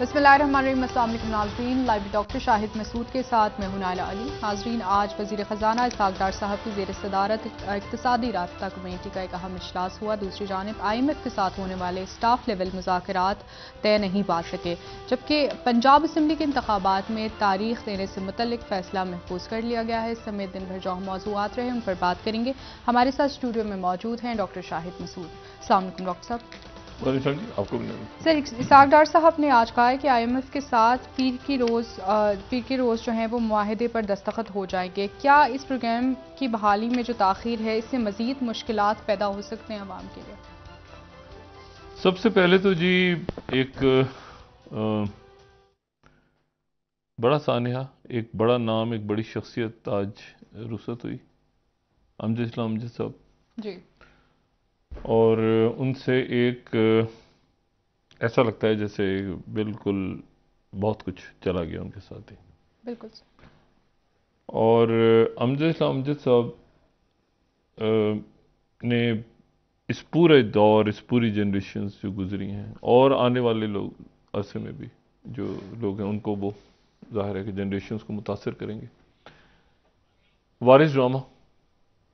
बिस्मिल्लाहिर्रहमानिर्रहीम। अस्सलाम वालेकुम नाज़रीन, लाइव डॉक्टर शाहिद मसूद के साथ मैं हूं नाइला अली। नाज़रीन, आज वज़ीर ख़जाना इसहाक़ डार साहब की ज़ेर सदारत इक़्तिसादी राब्ता कमेटी का एक अहम इजलास हुआ। दूसरी जानिब IMF के साथ होने वाले स्टाफ लेवल मुज़ाकरात तय नहीं पा सके, जबकि पंजाब असम्बली के इंतखाबात में तारीख देने से मुतल्लिक फ़ैसला महफूज कर लिया गया है। इस समेत दिन भर जो मौज़ूआत रहे उन पर बात करेंगे। हमारे साथ स्टूडियो में मौजूद हैं डॉक्टर शाहिद मसूद। अस्सलाम वालेकुम डॉक्टर साहब। आपको सर, इसहाक़ डार साहब ने आज कहा है कि IMF के साथ पीर के रोज़ जो है वो मुआहदे पर दस्तखत हो जाएंगे। क्या इस प्रोग्राम की बहाली में जो ताख़ीर है इससे मज़ीद मुश्किलात पैदा हो सकते हैं अवाम के लिए? सबसे पहले तो जी एक बड़ा सानिया, एक बड़ा नाम, एक बड़ी शख्सियत आज रुखसत हुई, अमजद इस्लाम अमजद साहब जी। और उनसे एक ऐसा लगता है जैसे बिल्कुल बहुत कुछ चला गया उनके साथ ही। बिल्कुल। और अमजद इस्लाम अमजद साहब ने इस पूरे दौर, इस पूरी जनरेशन जो गुजरी हैं और आने वाले लोग अरसे में भी जो लोग हैं उनको वो जाहिर है कि जनरेशन को मुतासर करेंगे। वारिस ड्रामा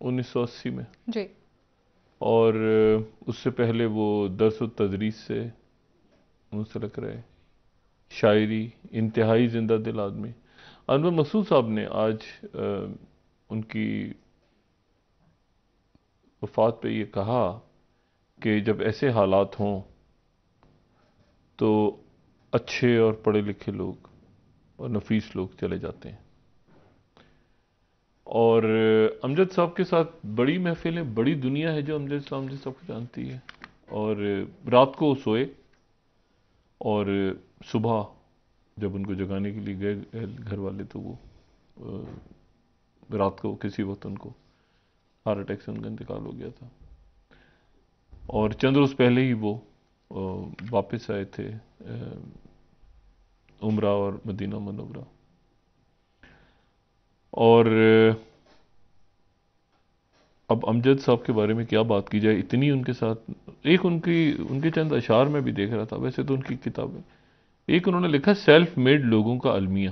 1980 में जी। और उससे पहले वो दरस व तदरीस से मुंसलिक रहे, शायरी, इंतहाई जिंदा दिल आदमी। अनवर मसूद साहब ने आज उनकी वफात पे ये कहा कि जब ऐसे हालात हों तो अच्छे और पढ़े लिखे लोग और नफीस लोग चले जाते हैं। और अमजद साहब के साथ बड़ी महफिलें, बड़ी दुनिया है जो अमजद साहब को जानती है। और रात को सोए और सुबह जब उनको जगाने के लिए गए घर वाले तो वो रात को किसी वक्त उनको हार्ट अटैक से उनका इंतकाल हो गया था। और चंद रोज़ पहले ही वो वापस आए थे उम्रा और मदीना मुनव्वरा। और अब अमजद साहब के बारे में क्या बात की जाए, इतनी उनके साथ। एक उनके चंद अशार में भी देख रहा था, वैसे तो उनकी किताबें, एक उन्होंने लिखा सेल्फ मेड लोगों का अलमिया।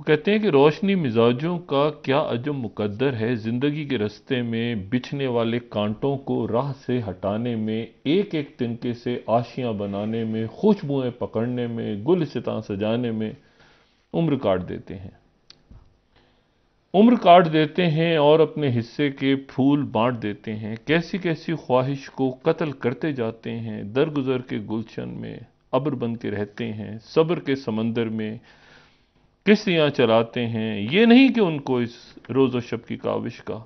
वो कहते हैं कि रोशनी मिजाजों का क्या अजब मुकद्दर है, जिंदगी के रास्ते में बिछने वाले कांटों को राह से हटाने में, एक एक तिनके से आशियां बनाने में, खुशबुएं पकड़ने में, गुलसितां सजाने में उम्र काट देते हैं। उम्र काट देते हैं और अपने हिस्से के फूल बांट देते हैं। कैसी कैसी ख्वाहिश को कत्ल करते जाते हैं। दरगुजर के गुलशन में अब्र बन के रहते हैं। सब्र के समंदर में किश्तियां चलाते हैं। ये नहीं कि उनको इस रोज़ो शब की काविश का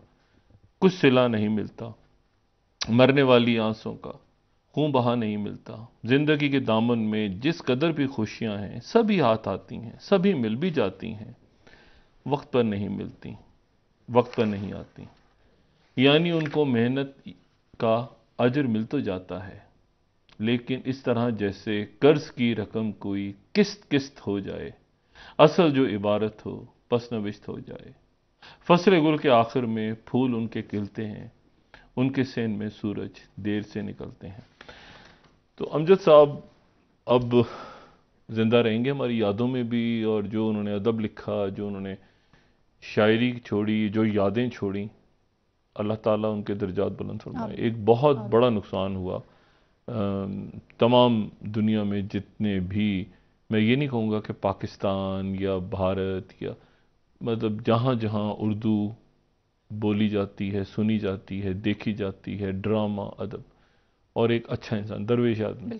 कुछ सिला नहीं मिलता। मरने वाली आंसों का खून बहा नहीं मिलता। जिंदगी के दामन में जिस कदर भी खुशियां हैं सभी हाथ आती हैं, सभी मिल भी जाती हैं, वक्त पर नहीं मिलती, वक्त पर नहीं आती। यानी उनको मेहनत का अजर मिल तो जाता है, लेकिन इस तरह जैसे कर्ज की रकम कोई किस्त किस्त हो जाए, असल जो इबारत हो पसनविश्त हो जाए। फसले गुल के आखिर में फूल उनके खिलते हैं, उनके सेन में सूरज देर से निकलते हैं। तो अमजद साहब अब जिंदा रहेंगे हमारी यादों में भी। और जो उन्होंने अदब लिखा, जो उन्होंने शायरी छोड़ी, जो यादें छोड़ी, अल्लाह ताला उनके दर्जात बुलंद फरमाए। एक बहुत बड़ा नुकसान हुआ तमाम दुनिया में जितने भी, मैं ये नहीं कहूँगा कि पाकिस्तान या भारत या मतलब जहाँ जहाँ उर्दू बोली जाती है, सुनी जाती है, देखी जाती है, ड्रामा, अदब, और एक अच्छा इंसान, दरवेश आदमी,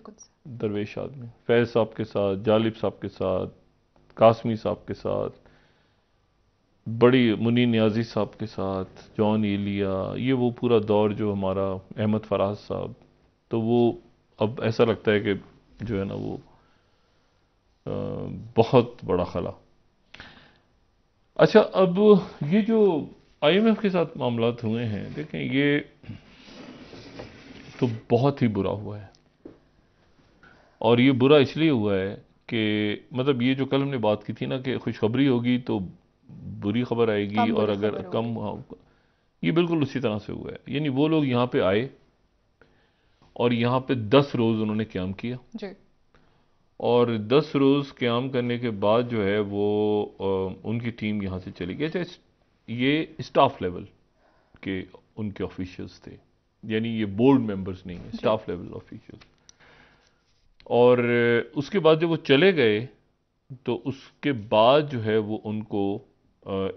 दरवेश आदमी, फैज़ साहब के साथ, जालिब साहब के साथ, कासमी साहब के साथ, बड़ी मुनी नियाजी साहब के साथ, जॉन एलिया, ये वो पूरा दौर जो हमारा, अहमद फराज साहब, तो वो अब ऐसा लगता है कि जो है ना वो बहुत बड़ा खला। अच्छा, अब ये जो IMF के साथ मामलात हुए हैं, देखें ये तो बहुत ही बुरा हुआ है। और ये बुरा इसलिए हुआ है कि मतलब ये जो कल हमने बात की थी ना कि खुशखबरी होगी तो बुरी खबर आएगी, और अगर कम, ये बिल्कुल उसी तरह से हुआ है। यानी वो लोग यहाँ पे आए और यहाँ पे 10 रोज़ उन्होंने क़याम किया। जी। और 10 रोज़ क़याम करने के बाद जो है वो उनकी टीम यहाँ से चली गई। अच्छा, ये स्टाफ लेवल के उनके ऑफिशियल्स थे, यानी ये बोर्ड मेंबर्स नहीं है, जी। Staff level officials. और उसके बाद जब वो चले गए तो उसके बाद जो है वो उनको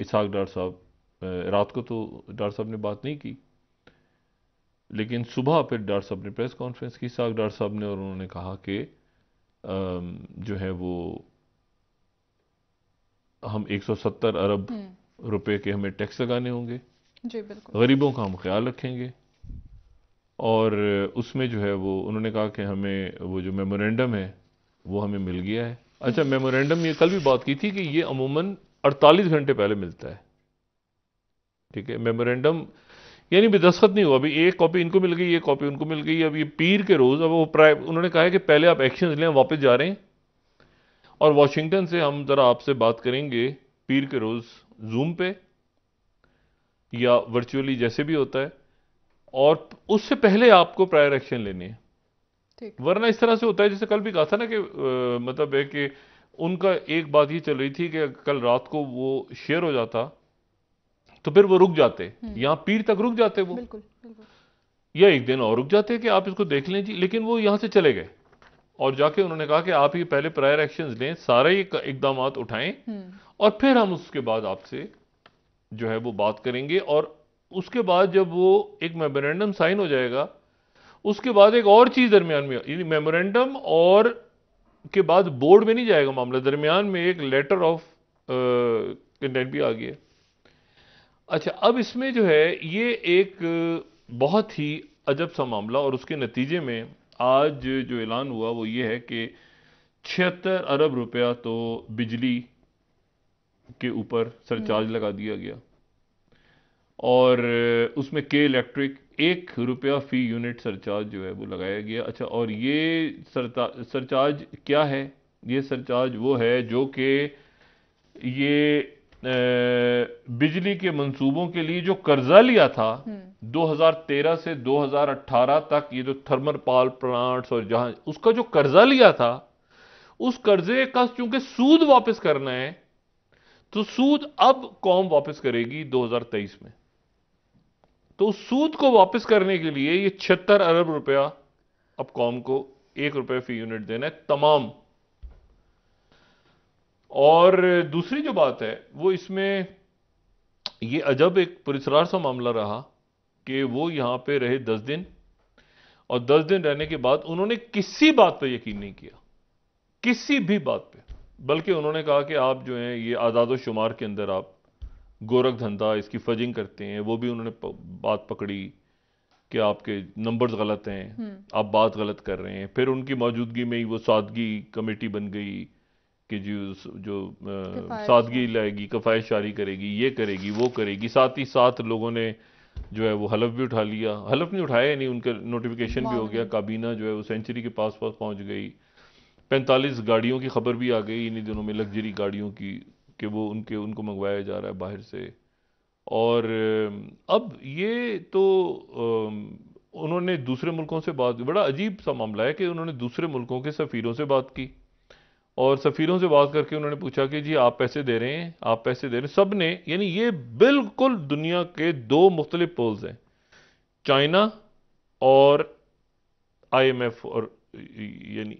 इसहाक डार साहब, रात को तो डार साहब ने बात नहीं की, लेकिन सुबह फिर डार साहब ने प्रेस कॉन्फ्रेंस की, इसहाक डार साहब ने, और उन्होंने कहा कि जो है वो हम 170 अरब रुपए के हमें टैक्स लगाने होंगे, जी बिल्कुल। गरीबों का हम ख्याल रखेंगे। और उसमें जो है वो उन्होंने कहा कि हमें वो जो मेमोरेंडम है वो हमें मिल गया है। अच्छा, मेमोरेंडम ये कल भी बात की थी कि ये अमूमन 48 घंटे पहले मिलता है। ठीक है, मेमोरेंडम यानी भी दस्तखत नहीं हुआ, अभी एक कॉपी इनको मिल गई, एक कॉपी उनको मिल गई। अब ये पीर के रोज, अब वो उन्होंने कहा है कि पहले आप एक्शन लें, वापस जा रहे हैं और वॉशिंगटन से हम जरा आपसे बात करेंगे पीर के रोज जूम पे या वर्चुअली जैसे भी होता है, और उससे पहले आपको प्रायर एक्शन लेने हैं। ठीक। वरना इस तरह से होता है जैसे कल भी कहा था ना कि मतलब है कि उनका एक बात ये चल रही थी कि कल रात को वो शेयर हो जाता तो फिर वो रुक जाते, यहां पीर तक रुक जाते वो, बिल्कुल बिल्कुल। या एक दिन और रुक जाते कि आप इसको देख लें जी। लेकिन वो यहां से चले गए और जाके उन्होंने कहा कि आप ही पहले प्रायर एक्शंस लें, सारे इकदाम उठाएं और फिर हम उसके बाद आपसे जो है वो बात करेंगे। और उसके बाद जब वो एक मेमोरेंडम साइन हो जाएगा, उसके बाद एक और चीज दरमियान में, यानी मेमोरेंडम और के बाद बोर्ड में नहीं जाएगा मामला, दरमियान में एक लेटर ऑफ इंटेंट भी आ गया। अच्छा, अब इसमें जो है ये एक बहुत ही अजब सा मामला, और उसके नतीजे में आज जो ऐलान हुआ वो ये है कि 76 अरब रुपया तो बिजली के ऊपर सरचार्ज लगा दिया गया, और उसमें के इलेक्ट्रिक 1 रुपया फी यूनिट सरचार्ज जो है वो लगाया गया। अच्छा, और ये सरचार्ज क्या है? ये सरचार्ज वो है जो कि ये बिजली के मंसूबों के लिए जो कर्जा लिया था 2013 से 2018 तक, ये जो थर्मल पावर प्लांट्स और जहां उसका जो कर्जा लिया था, उस कर्जे का चूंकि सूद वापस करना है, तो सूद अब कौम वापस करेगी 2023 में। तो उस सूद को वापस करने के लिए ये 76 अरब रुपया अब कौम को 1 रुपये फी यूनिट देना है तमाम। और दूसरी जो बात है वो इसमें ये अजब एक पुरस्कार सा मामला रहा कि वो यहां पे रहे 10 दिन, और 10 दिन रहने के बाद उन्होंने किसी बात पर यकीन नहीं किया, किसी भी बात पे। बल्कि उन्होंने कहा कि आप जो हैं ये आज़ाद शुमार के अंदर आप गोरख धंधा इसकी फजिंग करते हैं, वो भी उन्होंने बात पकड़ी कि आपके नंबर्स गलत हैं, आप बात गलत कर रहे हैं। फिर उनकी मौजूदगी में ही वो सादगी कमेटी बन गई कि जो सादगी लाएगी, कफायत जारी करेगी, ये करेगी, वो करेगी। साथ ही साथ लोगों ने जो है वो हलफ भी उठा लिया, हलफ नहीं उठाया, नहीं, उनका नोटिफिकेशन भी हो गया। काबीना जो है वो सेंचुरी के पास पहुंच गई। 45 गाड़ियों की खबर भी आ गई इन्हीं दिनों में, लग्जरी गाड़ियों की, कि वो उनको मंगवाया जा रहा है बाहर से। और अब ये तो उन्होंने दूसरे मुल्कों से बात, बड़ा अजीब सा मामला है कि उन्होंने दूसरे मुल्कों के सफ़ीरों से बात की, और सफ़ीरों से बात करके उन्होंने पूछा कि जी आप पैसे दे रहे हैं, आप पैसे दे रहे हैं। सब ने, यानी ये बिल्कुल दुनिया के 2 मुख्तलिफ पोल्स हैं, चाइना और IMF, और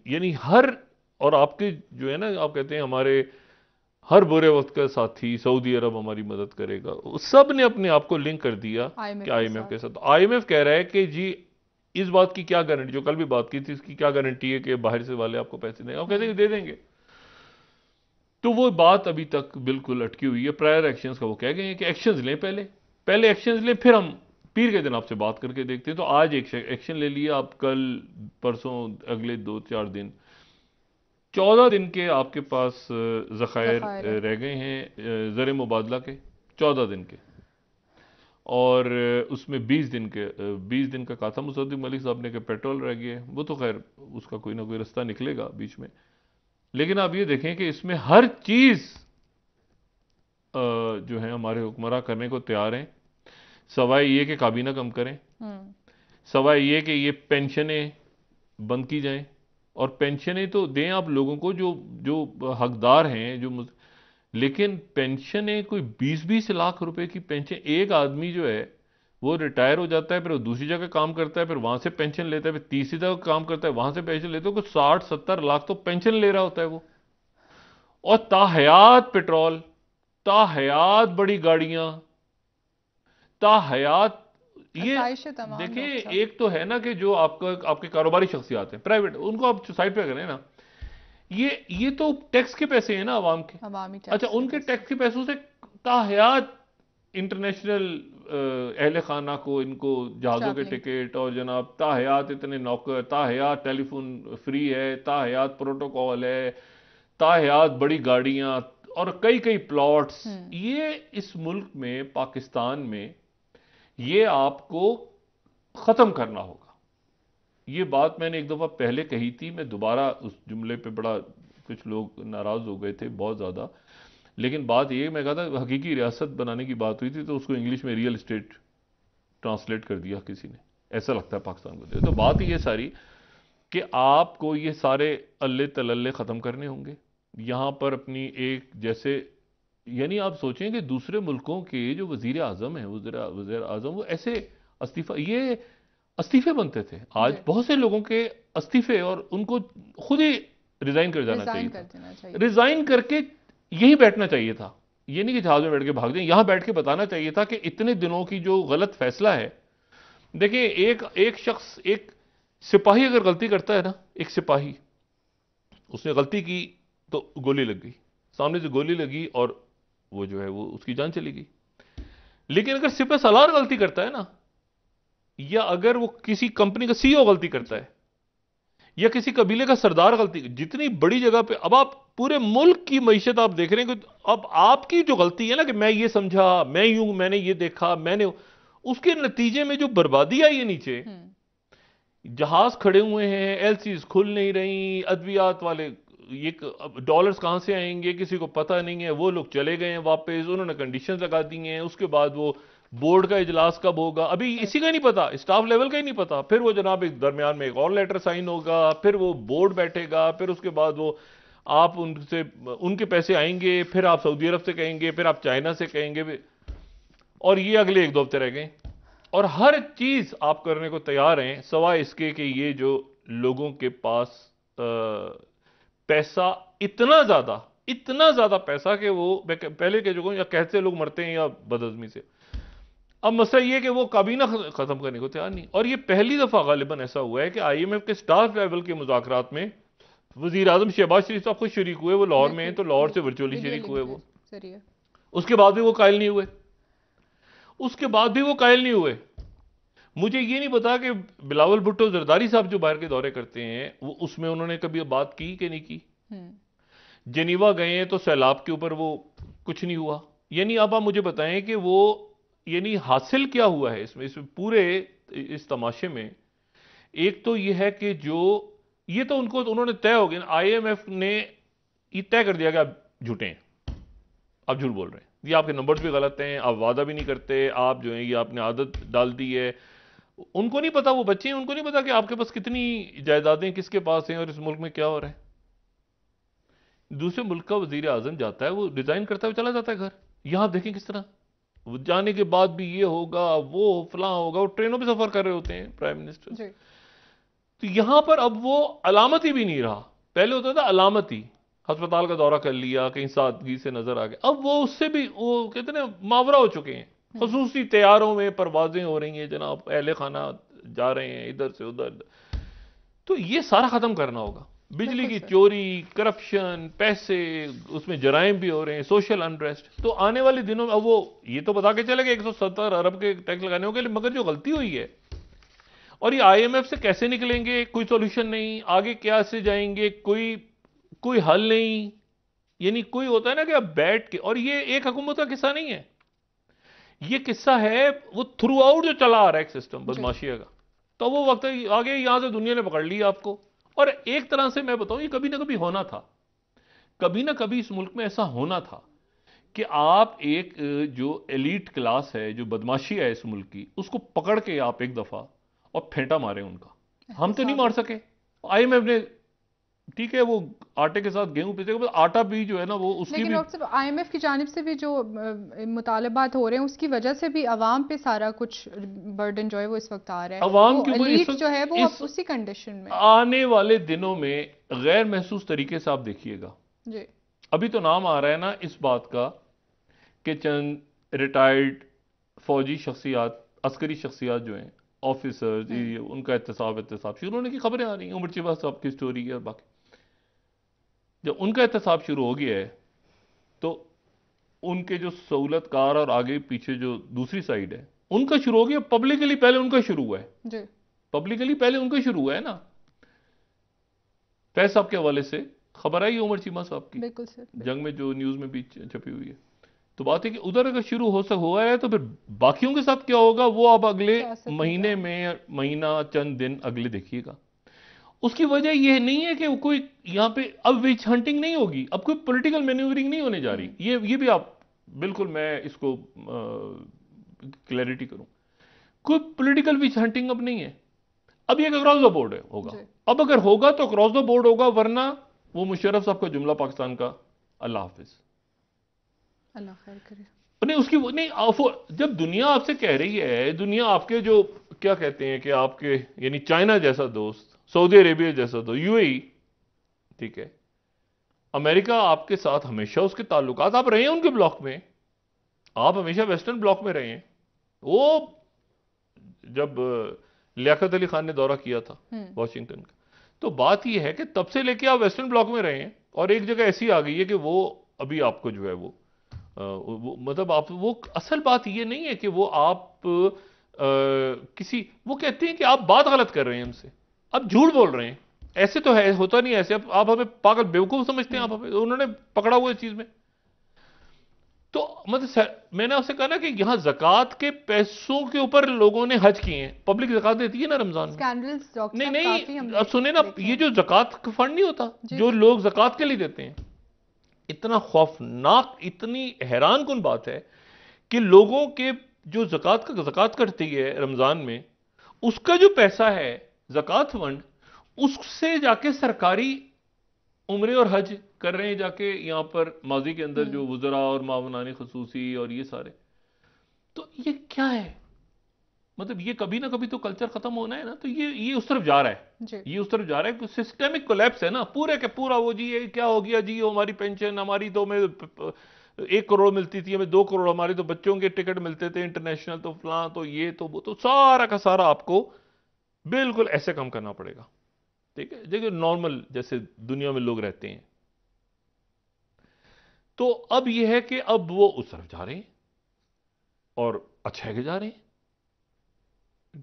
यानी हर, और आपके जो है ना, आप कहते हैं हमारे हर बुरे वक्त का साथी सऊदी अरब हमारी मदद करेगा, सब ने अपने आप को लिंक कर दिया कि IMF के साथ। IMF कह रहा है कि जी इस बात की क्या गारंटी, जो कल भी बात की थी, इसकी क्या गारंटी है कि बाहर से वाले आपको पैसे देंगे? आप कहते हैं दे देंगे। तो वो बात अभी तक बिल्कुल अटकी हुई है। प्रायर एक्शंस का वो कह गए हैं कि एक्शंस लें, पहले एक्शंस लें, फिर हम पीर के दिन आपसे बात करके देखते हैं। तो आज एक एक्शन ले लिया, आप कल परसों अगले 2-4 दिन, 14 दिन के आपके पास ज़खायर रह गए हैं ज़र मुबादला के, 14 दिन के। और उसमें 20 दिन का कहा था मुसद्दिक मलिक साहब ने कि पेट्रोल रह गया है। वो तो खैर उसका कोई ना कोई रास्ता निकलेगा बीच में। लेकिन आप ये देखें कि इसमें हर चीज़ जो है हमारे हुक्मरान करने को तैयार हैं, सवाए ये कि काबीना कम करें। सवाए ये कि ये पेंशनें बंद की जाएं, और पेंशनें तो दें आप लोगों को जो जो हकदार हैं, लेकिन पेंशनें कोई 20-20 लाख रुपए की पेंशन, एक आदमी जो है वो रिटायर हो जाता है, फिर वो दूसरी जगह काम करता है, फिर वहां से पेंशन लेता है, फिर तीसरी जगह काम करता है, वहां से पेंशन लेता है, कुछ 60-70 लाख तो पेंशन ले रहा होता है वो। और ताहयात पेट्रोल, ताहयात बड़ी गाड़ियां, ताहयात ये। आसाइशें तमाम देखिए, डॉक्टर साहब। एक तो है ना कि जो आपका आपके कारोबारी शख्सियात हैं, प्राइवेट, उनको आप साइड पे करें ना, ये तो टैक्स के पैसे हैं ना आवाम के। अवामी अच्छा, टैक्स के उनके पैसे। टैक्स के पैसों से ताहयात इंटरनेशनल अहल खाना को, इनको जहाज़ों के ट्रैवलिंग। टिकट, और जनाब ताहयात इतने नौकर, ताहयात टेलीफोन फ्री है, ताहयात प्रोटोकॉल है, ताहयात बड़ी गाड़ियां, और कई कई प्लॉट्स। ये इस मुल्क में, पाकिस्तान में, ये आपको ख़त्म करना होगा। ये बात मैंने एक दफ़ा पहले कही थी, मैं दोबारा उस जुमले पे बड़ा, कुछ लोग नाराज़ हो गए थे बहुत ज़्यादा, लेकिन बात ये, मैं कहा था हकीकी रियासत बनाने की बात हुई थी, तो उसको इंग्लिश में रियल एस्टेट ट्रांसलेट कर दिया किसी ने, ऐसा लगता है पाकिस्तान को। तो बात ये सारी कि आपको ये सारे अल्ले तलल्ले ख़त्म करने होंगे यहाँ पर अपनी एक, जैसे, यानी आप सोचें कि दूसरे मुल्कों के जो वज़ीर आज़म हैं, वज़ीर आज़म, वो ऐसे अस्तीफे बनते थे। आज बहुत से लोगों के अस्तीफे, और उनको खुद ही रिजाइन कर जाना चाहिए रिजाइन कर था। देना चाहिए। रिजाइन करके यही बैठना चाहिए था, ये नहीं कि जहाज में बैठ के भाग जाए, यहां बैठ के बताना चाहिए था कि इतने दिनों की जो गलत फैसला है। देखिए, एक एक शख्स, एक सिपाही अगर गलती करता है ना, एक सिपाही, उसने गलती की तो गोली लग गई, सामने से गोली लगी, और वो जो है वो उसकी जान चली गई। लेकिन अगर सिपह सलार गलती करता है ना, या अगर वो किसी कंपनी का सीईओ गलती करता है, या किसी कबीले का सरदार गलती, जितनी बड़ी जगह पे, अब आप पूरे मुल्क की मईशत आप देख रहे हैं कि अब आपकी जो गलती है ना, कि मैं ये समझा, मैं यूं, मैंने ये देखा, मैंने, उसके नतीजे में जो बर्बादी आई है नीचे, जहाज खड़े हुए हैं, एलसीज खुल नहीं रही, अद्वियात वाले, ये डॉलर्स कहां से आएंगे किसी को पता नहीं है, वो लोग चले गए हैं वापस, उन्होंने कंडीशन लगा दी हैं। उसके बाद वो बोर्ड का इजलास कब होगा, अभी इसी का नहीं पता, स्टाफ लेवल का ही नहीं पता। फिर वो जनाब एक दरमियान में एक और लेटर साइन होगा, फिर वो बोर्ड बैठेगा, फिर उसके बाद वो आप उनसे, उनके पैसे आएंगे, फिर आप सऊदी अरब से कहेंगे, फिर आप चाइना से कहेंगे, और ये अगले 1-2 हफ्ते रह गए। और हर चीज आप करने को तैयार हैं, सवाए इसके कि ये जो लोगों के पास पैसा इतना ज्यादा पैसा कि वो, मैं पहले कह चुका हूं, या कैसे लोग मरते हैं या बदअज़मी से। अब मसला ये कि वो काबीना खत्म करने को तैयार नहीं। और ये पहली दफा गालिबन ऐसा हुआ है कि आईएमएफ के स्टाफ लेवल के मुज़ाकरात में वजीर आजम शहबाज शरीफ साहब खुद शरीक हुए। वो लाहौर में हैं, तो लाहौर से वर्चुअली शरीक हुए वो। उसके बाद भी वो कायल नहीं हुए, मुझे ये नहीं पता कि बिलावल भुट्टो जरदारी साहब जो बाहर के दौरे करते हैं, वो उसमें उन्होंने कभी बात की कि नहीं की। जेनीवा गए हैं तो सैलाब के ऊपर वो कुछ नहीं हुआ। यानी अब आप मुझे बताएं कि वो, यानी हासिल क्या हुआ है इसमें पूरे इस तमाशे में। एक तो ये है कि जो ये तो उन्होंने तय हो गया, आईएमएफ ने ये तय कर दिया कि आप झूठे हैं, आप झूठ बोल रहे हैं, ये आपके नंबर्स भी गलत हैं, आप वादा भी नहीं करते, आप जो है ये आपने आदत डाल दी है। उनको नहीं पता, वो बच्चे हैं, उनको नहीं पता कि आपके पास कितनी जायदादें किसके पास हैं और इस मुल्क में क्या हो रहा है। दूसरे मुल्क का वजीर आजम जाता है, वो रिजाइन करता हुआ चला जाता है घर। यहां देखें किस तरह, वो जाने के बाद भी ये होगा, वो फलां होगा, वो ट्रेनों पे सफर कर रहे होते हैं प्राइम मिनिस्टर। तो यहां पर अब वो अलामती भी नहीं रहा। पहले होता था अलामती, अस्पताल का दौरा कर लिया, कहीं सादगी से नजर आ गया। अब वो उससे भी, वो कहते हैं मावरा हो चुके हैं। खसूसी तैयारों में परवाजें हो रही हैं जनाब, अहले खाना जा रहे हैं इधर से उधर। तो ये सारा खत्म करना होगा। बिजली की चोरी, करप्शन, पैसे, उसमें जराइम भी हो रहे हैं, सोशल अनरेस्ट। तो आने वाले दिनों में अब वो ये तो बता के चले गए 170 अरब के टैक्स लगाने होंगे, मगर जो गलती हुई है, और ये आईएमएफ से कैसे निकलेंगे, कोई सॉल्यूशन नहीं, आगे क्या से जाएंगे, कोई हल नहीं। यानी कोई होता है ना कि अब बैठ के, और ये एक हुकूमत का किस्सा नहीं है, ये किस्सा है वो थ्रू आउट जो चला आ रहा है एक सिस्टम बदमाशिया का। तो वो वक्त आगे यहां से दुनिया ने पकड़ लिया आपको। और एक तरह से मैं बताऊं, ये कभी ना कभी होना था, कभी ना कभी इस मुल्क में ऐसा होना था कि आप एक जो एलीट क्लास है, जो बदमाशी है इस मुल्क की, उसको पकड़ के आप एक दफा, और फेंटा मारे उनका। हम तो नहीं मार सके। आईएमएफ ने, ठीक है, वो आटे के साथ गेहूं पीसेगा, बस आटा भी जो है ना वो उसकी लेकिन भी। डॉक्टर साहब आईएमएफ की जानिब से भी जो मुतालबात हो रहे हैं उसकी वजह से भी अवाम पे सारा कुछ बर्डन जो है वो इस वक्त आ रहा है। अवाम वो के ऊपर इस एलीट जो है वो इस अब उसी कंडीशन में। आने वाले दिनों में गैर महसूस तरीके से आप देखिएगा। जी। अभी तो नाम आ रहा है ना इस बात का कि चंद रिटायर्ड फौजी शख्सियात, अस्करी शख्सियात जो हैं, ऑफिसर्स, उनका एहतसाब शुरू होने की खबरें आ रही हैं। उमर चिबा साहब की स्टोरी है और बाकी। जब उनका एहतसाब शुरू हो गया है तो उनके जो सहूलतकार और आगे पीछे जो दूसरी साइड है उनका शुरू हो गया। पब्लिकली पहले उनका शुरू हुआ है। जी। पब्लिकली पहले उनका शुरू हुआ है ना। फैज साहब के हवाले से खबर आई उमर चीमा साहब की, बिल्कुल सर। जंग में जो न्यूज में भी छपी हुई है। तो बात है कि उधर अगर शुरू हो हुआ है तो फिर बाकियों के साथ क्या होगा वो अब अगले महीने में, महीना चंद दिन अगले देखिएगा। उसकी वजह यह नहीं है कि कोई यहां पे अब विच हंटिंग नहीं होगी, अब कोई पॉलिटिकल मैन्यूवरिंग नहीं होने जा रही। ये भी आप बिल्कुल, मैं इसको क्लैरिटी करूं, कोई पॉलिटिकल विच हंटिंग अब नहीं है। अब ये अक्रॉस द बोर्ड है होगा। अब अगर होगा तो अक्रॉस द बोर्ड होगा, वरना वो मुशर्रफ साहब का जुमला पाकिस्तान का, अल्लाह हाफिज, अल्लाह खैर करे। नहीं उसकी नहीं। जब दुनिया आपसे कह रही है, दुनिया आपके जो क्या कहते हैं कि आपके यानी चाइना जैसा दोस्त, सऊदी अरेबिया जैसा दोस्त, यूएई, ठीक है, अमेरिका आपके साथ हमेशा उसके ताल्लुकात, आप रहे हैं उनके ब्लॉक में, आप हमेशा वेस्टर्न ब्लॉक में रहे हैं। वो जब लियाकत अली खान ने दौरा किया था वॉशिंगटन का, तो बात यह है कि तब से लेके आप वेस्टर्न ब्लॉक में रहे हैं और एक जगह ऐसी आ गई है कि वो अभी आपको जो है वो मतलब आप वो, असल बात ये नहीं है कि वो आप किसी, वो कहते हैं कि आप बात गलत कर रहे हैं हमसे, आप झूठ बोल रहे हैं, ऐसे तो है, होता नहीं ऐसे, आप हमें पागल बेवकूफ समझते हैं, आप हमें, उन्होंने पकड़ा हुआ इस चीज में। तो मतलब मैंने आपसे कहा ना कि यहां जक़ात के पैसों के ऊपर लोगों ने हज किए हैं। पब्लिक जक़ात देती है ना रमजान में। स्कैंडल्स डॉक्टर नहीं साहब नहीं, अब सुने ना, ये जो जक़ात का फंड नहीं होता जो लोग जक़ात के लिए देते हैं, इतना खौफनाक, इतनी हैरान कुन बात है कि लोगों के जो जक़ात कटती है रमजान में, उसका जो पैसा है जक़ात फंड, उससे जाके सरकारी उम्रे और हज कर रहे हैं जाके यहां पर माजी के अंदर जो वुज़रा और मावनाने खसूसी और ये सारे। तो ये क्या है, मतलब ये कभी ना कभी तो कल्चर खत्म होना है ना। तो ये उस तरफ जा रहा है, ये उस तरफ जा रहा है, सिस्टेमिक कोलैप्स है ना पूरे के पूरा। वो जी ये क्या हो गया जी, हमारी पेंशन, हमारी तो में 1 करोड़ मिलती थी, हमें 2 करोड़, हमारे तो बच्चों के टिकट मिलते थे इंटरनेशनल, तो फलां, तो ये तो वो, तो सारा का सारा आपको बिल्कुल ऐसे काम करना पड़ेगा। ठीक है, देखिए नॉर्मल जैसे दुनिया में लोग रहते हैं। तो अब यह है कि अब वो उस तरफ जा रहे हैं और अच्छा है कि जा रहे हैं।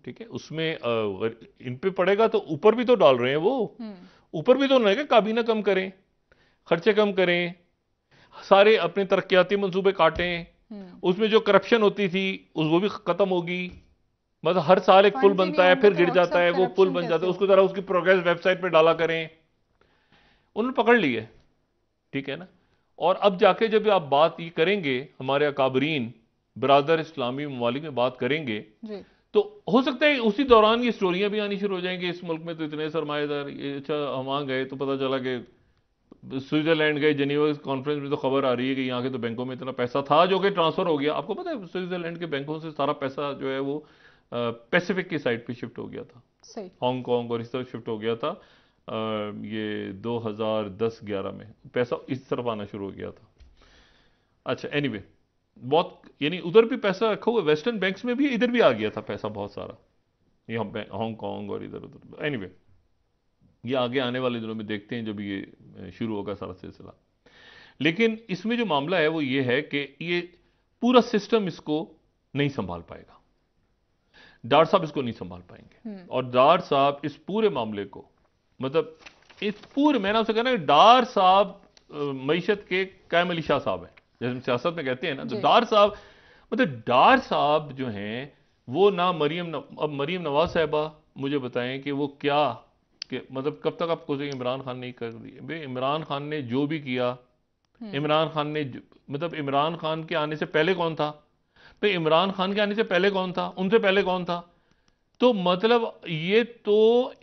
ठीक है, उसमें इन पे पड़ेगा तो ऊपर भी तो डाल रहे हैं वो, ऊपर भी तो नहीं कि काबीना कम करें, खर्चे कम करें, सारे अपने तरक्याती मंसूबे काटें। उसमें जो करप्शन होती थी वो भी खत्म होगी। मतलब हर साल एक पुल बनता है फिर गिर जाता है, वो पुल बन जाता है, उसको जरा उसकी प्रोग्रेस वेबसाइट पे डाला करें। उन्होंने पकड़ ली है, ठीक है ना। और अब जाके जब आप बात ये करेंगे, हमारे अकाबरीन बरादर इस्लामी ममालिक में बात करेंगे जी। तो हो सकता है उसी दौरान ये स्टोरियां भी आनी शुरू हो जाएंगी, इस मुल्क में तो इतने सरमाएदार, अच्छा हम वहां गए तो पता चला कि स्विट्जरलैंड गए, जेनेवा कॉन्फ्रेंस में तो खबर आ रही है कि यहाँ के तो बैंकों में इतना पैसा था जो कि ट्रांसफर हो गया। आपको पता है स्विट्जरलैंड के बैंकों से सारा पैसा जो है वो पैसिफिक की साइड पे शिफ्ट हो गया था, हांगकांग और इस तरफ शिफ्ट हो गया था। ये 2010-11 में पैसा इस तरफ आना शुरू हो गया था। अच्छा एनीवे, बहुत यानी उधर भी पैसा रखा हुआ, वेस्टर्न बैंक्स में भी, इधर भी आ गया था पैसा बहुत सारा, यहाँ हांगकांग और इधर उधर। एनीवे, ये आगे आने वाले दिनों में देखते हैं जब ये शुरू होगा सारा सिलसिला। लेकिन इसमें जो मामला है वो ये है कि ये पूरा सिस्टम इसको नहीं संभाल पाएगा, डार साहब इसको नहीं संभाल पाएंगे। और डार साहब इस पूरे मामले को, मतलब इस पूरे, मैंने आपसे कहना है डार साहब मईशत के कायम अली शाह साहब हैं, जैसे सियासत में कहते हैं ना। तो डार साहब, मतलब डार साहब जो हैं वो ना अब मरीम नवाज साहबा मुझे बताएं कि वो क्या, कि मतलब कब तक आपको इमरान खान नहीं कर दिए भाई। इमरान खान ने जो भी किया, इमरान खान ने मतलब इमरान खान के आने से पहले कौन था भाई, इमरान खान के आने से पहले कौन था, उनसे पहले कौन था, तो मतलब ये तो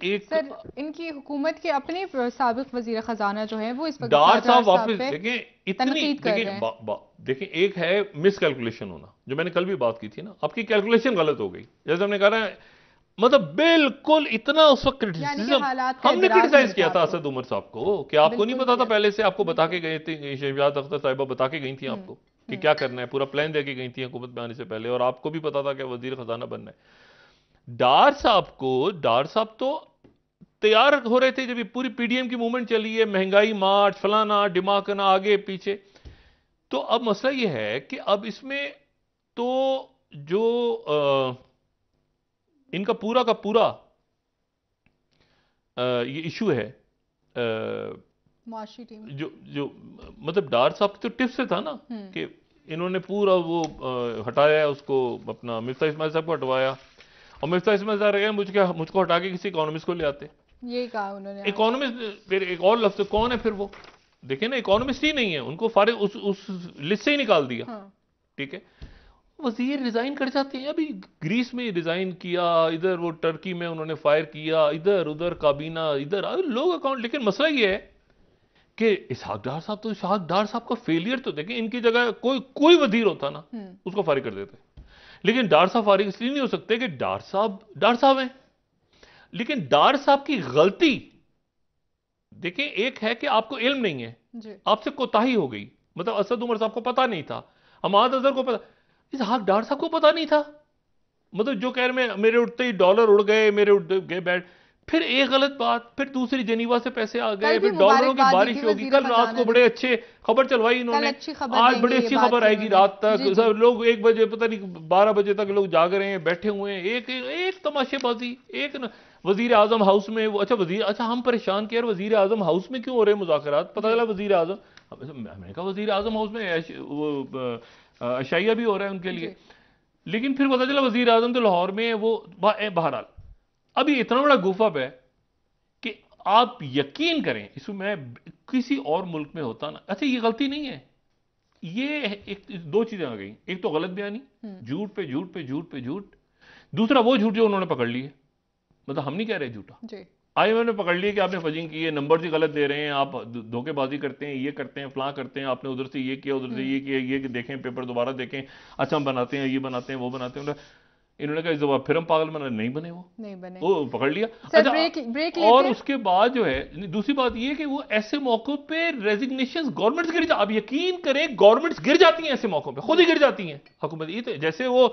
एक सर इनकी हुकूमत के अपने साबिक वजीर खजाना जो है वो इस वक्त डार शाहजहां साहब वापस पे देखें, इतनी तनकीद कर रहे देखें हैं। देखें, एक है मिस कैलकुलेशन होना, जो मैंने कल भी बात की थी ना, आपकी कैलकुलेशन गलत हो गई। जैसे हमने कहा ना, मतलब बिल्कुल इतना उस वक्त यानी कि क्रिटिसिज्म हालात का हमने इदराक नहीं क्रिटिसाइज था किया था आपको। असद उमर साहब को, कि आपको नहीं बिल्कुल पता था किया। पहले से? आपको बता के बिल्कुल। गए थे, शहजाद अख्तर साहिबा बता के गई थी आपको कि क्या करना है, पूरा प्लान दे के गई थी हुकूमत में आने से पहले, और आपको भी पता था कि वजीर खजाना बनना है। डार साहब तो तैयार हो रहे थे जब ये पूरी पीडीएम की मूवमेंट चली है, महंगाई मार्च फलाना डिमाकना आगे पीछे। तो अब मसला ये है कि अब इसमें तो जो इनका पूरा का पूरा ये इशू है, मुआशी टीम। जो जो मतलब डार साहब के तो टिप्स से था ना, कि इन्होंने पूरा वो हटाया उसको, अपना मिफ्ता इस्माइल साहब को हटवाया, और मिफ्ता इस्माइल साहब मुझको हटा के किसी इकोनॉमिस्ट को ले आते। यही कहा उन्होंने आज। इकोनॉमिस्ट फिर एक और लफ्ज, कौन है फिर वो? देखिए ना, इकोनॉमिस्ट ही नहीं है, उनको फारिग उस लिस्ट से ही निकाल दिया। हाँ। ठीक है, वजीर रिजाइन कर जाते हैं। अभी ग्रीस में रिजाइन किया, इधर वो टर्की में उन्होंने फायर किया, इधर उधर काबीना, इधर लोग अकाउंट। लेकिन मसला ये है कि इसहाक डार साहब, तो इसहाक डार साहब का फेलियर तो देखें, इनकी जगह कोई कोई वजीर होता ना, उसको फारिग कर देते। लेकिन डार साहब फारिग इसलिए नहीं हो सकते कि डार साहब हैं। लेकिन डार साहब की गलती देखिए, एक है कि आपको इल्म नहीं है, जी। आपसे कोताही हो गई। मतलब असद उमर साहब को पता नहीं था, हमाद अजहर को पता, इस हाक डार साहब को पता नहीं था। मतलब जो कह रहे, मेरे उठते ही डॉलर उड़ गए, मेरे उठ गए बैठ, फिर एक गलत बात, फिर दूसरी जेनीवा से पैसे आ गए, कल भी फिर डॉलरों की मुबारकबाद दी बारिश थी होगी। वजीर कल रात खजाना को ने। बड़े अच्छे खबर चलवाई कल इन्होंने, अच्छी खबर आज देंगे, बड़ी ये अच्छी बात खबर की आएगी उन्होंने। रात तक। जी जी। सब लोग 1 बजे, पता नहीं 12 बजे तक लोग जाग रहे हैं, बैठे हुए हैं। एक एक तमाशेबाजी, एक न, वजीर आजम हाउस में वो, अच्छा हम परेशान किया, वजीर आजम हाउस में क्यों हो रहे हैं मुज़ाकरात? पता चला वजीर आजम, मैंने कहा वजीर आजम हाउस में वो अशाइया भी हो रहा है उनके लिए। लेकिन फिर पता चला वजीर आजम तो लाहौर में है। वो बहरहाल अभी इतना बड़ा गुफअप है कि आप यकीन करें, इसमें मैं किसी और मुल्क में होता ना, अच्छा ये गलती नहीं है, ये एक दो चीजें आ गई। एक तो गलत बयानी, झूठ पे झूठ पे झूठ पे झूठ। दूसरा वो झूठ जो उन्होंने पकड़ ली है, मतलब हम नहीं कह रहे झूठा, जी। आईएमएफ ने पकड़ लिया कि आपने फजिंग की है, नंबर ही गलत दे रहे हैं, आप धोखेबाजी करते हैं, ये करते हैं, फलां करते हैं, आपने उधर से ये किया, उधर से ये किया, ये देखें पेपर दोबारा देखें, अच्छा हम बनाते हैं, ये बनाते हैं, वो बनाते हैं। इन्होंने कहा इस दफा फिर हम पागल बना, नहीं बने, वो नहीं बने। वो पकड़ लिया। सर अच्छा, ब्रेक लेते और हैं। उसके बाद जो है दूसरी बात ये कि वो ऐसे मौकों पे रेजिग्नेशन गवर्नमेंट्स गिर जा, आप यकीन करें गवर्नमेंट्स गिर जाती हैं ऐसे मौकों पे, खुद ही गिर जाती हैं हुकूमत। ये तो जैसे वो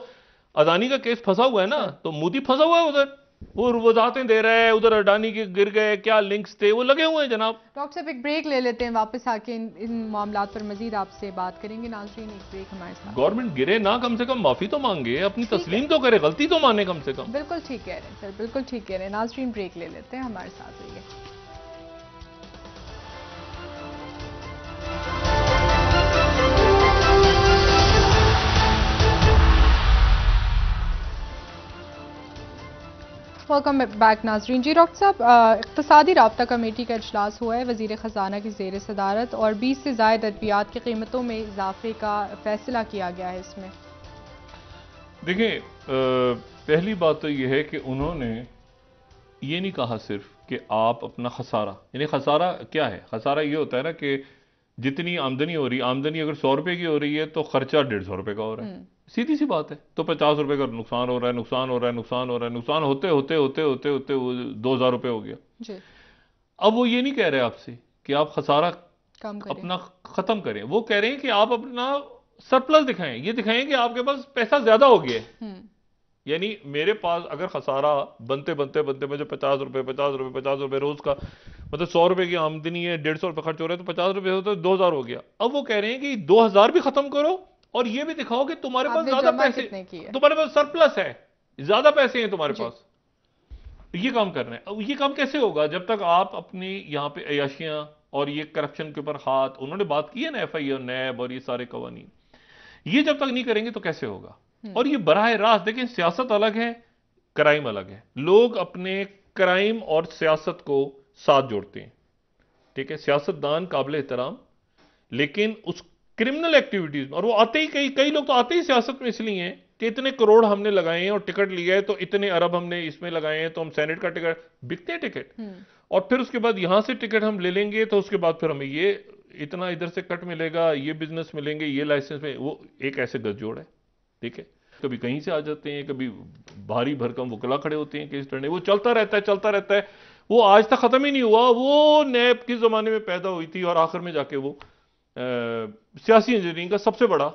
अदानी का केस फंसा हुआ है ना, तो मोदी फंसा हुआ है उधर, वो वजाहतें दे रहा है, उधर अडानी के गिर गए, क्या लिंक्स थे, वो लगे हुए हैं जनाब। डॉक्टर साहब एक ब्रेक ले लेते हैं, वापस आके इन मामलात पर मजीद आपसे बात करेंगे। नाज़रीन एक ब्रेक हमारे साथ। गवर्नमेंट गिरे ना, कम से कम माफी तो मांगे, अपनी ठीक है। तस्लीम तो करे, गलती तो माने कम से कम। बिल्कुल ठीक कह रहे हैं सर, बिल्कुल ठीक कह रहे हैं। नाज़रीन ब्रेक ले लेते हैं, हमारे साथ रहिए। वेलकम बैक नाजरीन। जी डॉक्टर साहब, इक़्तिसादी राब्ता कमेटी का इजलास हुआ है वज़ीर ख़जाना की ज़ेर सदारत, और 20 से ज़ायद अद्वियात की कीमतों में इजाफे का फैसला किया गया है। इसमें देखिए, पहली बात तो यह है कि उन्होंने ये नहीं कहा सिर्फ कि आप अपना खसारा, यानी खसारा क्या है? खसारा ये होता है ना कि जितनी आमदनी हो रही है, आमदनी अगर 100 रुपए की हो रही है तो खर्चा 150 रुपए का हो रहा है, सीधी सी बात है। तो 50 रुपए का नुकसान हो रहा है, नुकसान हो रहा है, नुकसान हो रहा है, नुकसान होते होते होते होते होते वो 2000 रुपए हो गया जी। अब वो ये नहीं कह रहे आपसे कि आप खसारा कम करें। अपना खत्म करें, वो कह रहे हैं कि आप अपना सरप्लस दिखाएं, ये दिखाएं कि आपके पास पैसा ज्यादा हो गया है। यानी मेरे पास अगर खसारा बनते बनते बनते मुझे 50 रुपए 50 रुपए 50 रुपए रोज का, मतलब 100 रुपए की आमदनी है, 150 रुपए खर्च हो रहा है, तो 50 रुपए होता है 2000 हो गया। अब वो कह रहे हैं कि 2000 भी खत्म करो और ये भी दिखाओ कि तुम्हारे पास आपने ज्यादा जमा पैसे, कितने किए? तुम्हारे पास सरप्लस है, ज्यादा पैसे हैं तुम्हारे जी। पास। ये काम कर रहे हैं। अब ये काम कैसे होगा जब तक आप अपनी यहाँ पे अयाशियां और ये करप्शन के ऊपर हाथ, उन्होंने बात की है ना एफआई और नैब और ये सारे कवानीन, ये जब तक नहीं करेंगे तो कैसे होगा? और ये बराह रास्त देखें, सियासत अलग है, क्राइम अलग है। लोग अपने क्राइम और सियासत को साथ जोड़ते हैं, ठीक है, सियासतदान काबिल एहतराम, लेकिन उस क्रिमिनल एक्टिविटीज में, और वो आते ही कई कई लोग तो आते ही सियासत में इसलिए हैं कि इतने करोड़ हमने लगाए हैं और टिकट लिया है तो इतने अरब हमने इसमें लगाए हैं, तो हम सेनेट का टिकट, बिकते हैं टिकट, और फिर उसके बाद यहां से टिकट हम ले लेंगे तो उसके बाद फिर हमें ये इतना इधर से कट मिलेगा, ये बिजनेस मिलेंगे, ये लाइसेंस में, वो एक ऐसे गठजोड़ है। ठीक है, कभी कहीं से आ जाते हैं, कभी भारी भरकम वकला खड़े होते हैं केस लड़ने, वो चलता रहता है चलता रहता है, वो आज तक खत्म ही नहीं हुआ। वो नैब के जमाने में पैदा हुई थी और आखिर में जाके वो सियासी इंजीनियरिंग का सबसे बड़ा,